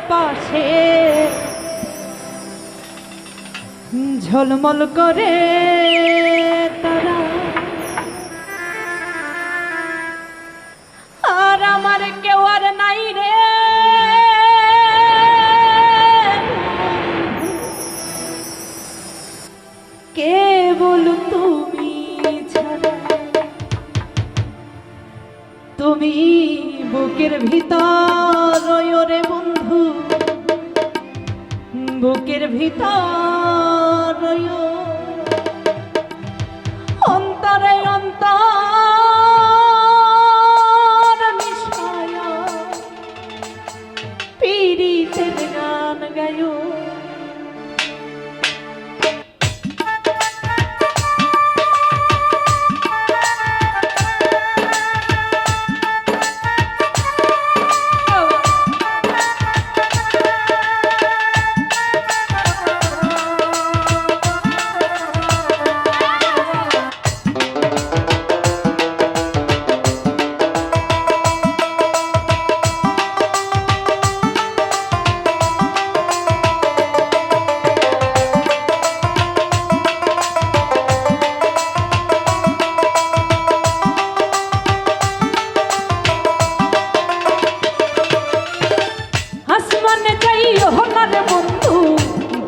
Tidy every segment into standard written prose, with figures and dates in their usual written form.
পাশে ঝলমল করে তারা, আর আমার কেউ আর নাই রে কেবল তুমি ছাড়া। তুমি বুকের ভিতর রে বন্ধু, বুকের ভিতর অন্তরে অন্তর মিশায়া পীড়িতের গান গায়ো।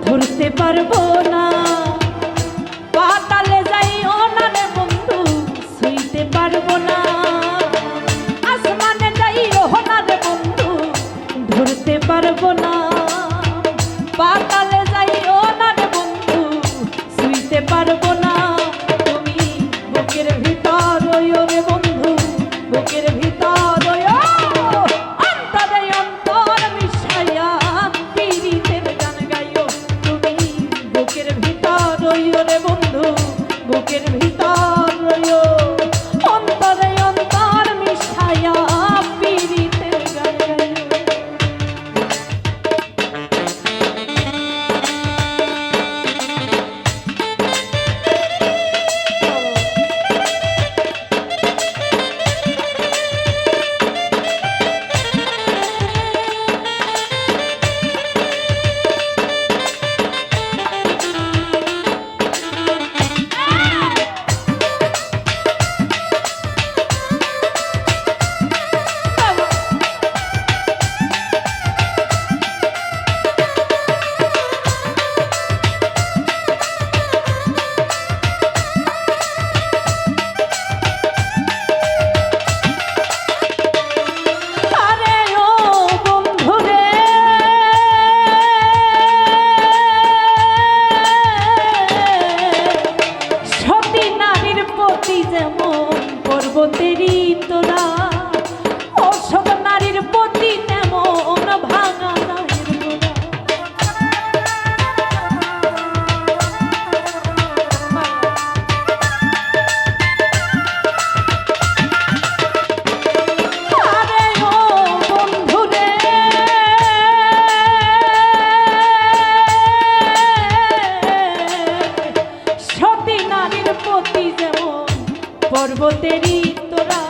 ধরতে পারবো না, পাতালে যাইও না রে বন্ধু, ছুঁইতে পারবো না। আসমানে যাইও না রে বন্ধু, ধরতে পারবো না। পাতালে যাইও না রে বন্ধু, ছুঁইতে পারবো না। তুমি বুকের ভিতর রে বন্ধু, বুকের ভিতর বুকের ভিতর অন্তরে অন্তর মিশায়া পীড়িতের গান গাইও। পর্বতেরই তোরা অসব নারীর প্রতি তেমন ভাঙা নারীর আরে ও বন্ধুরে সতী নারীর প্রতি যেমন পর্বতেরই তোরা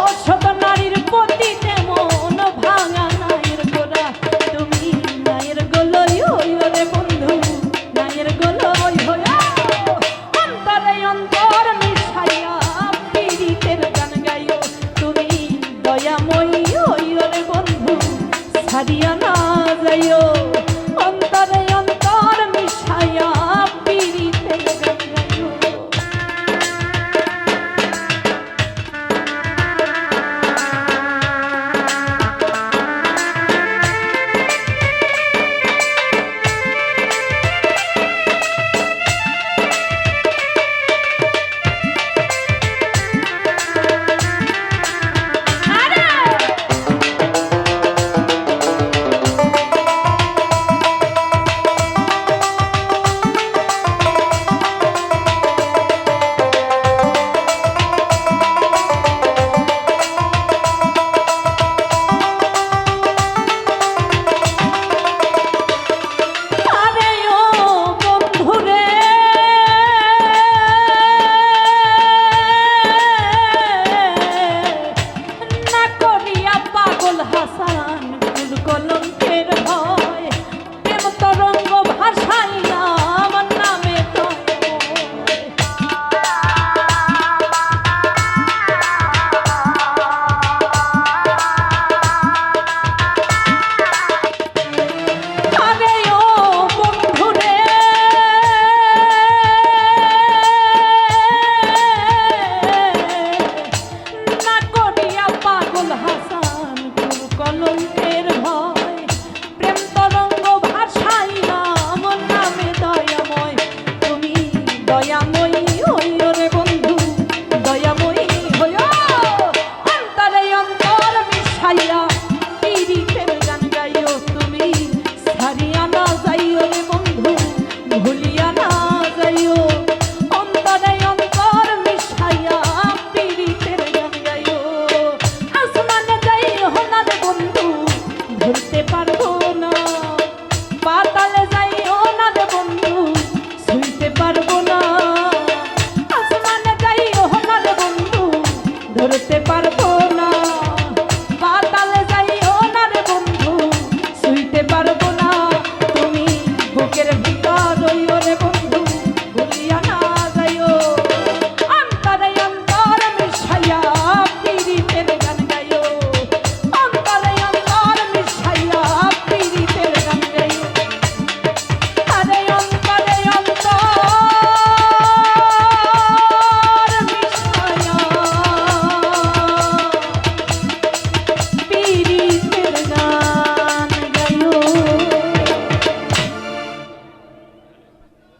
অসত নারীর প্রতি তেমন ভাঙা নায়ের গোরা। তুমি নায়ের গোলই হইও রে বন্ধু, নায়ের গোলই হইও অন্তরে অন্তর মিশাইয়া পীড়িতের গান গাইও। তুমি দয়াময়ী হইও রে বন্ধু, ছাড়িয়া না যাইও।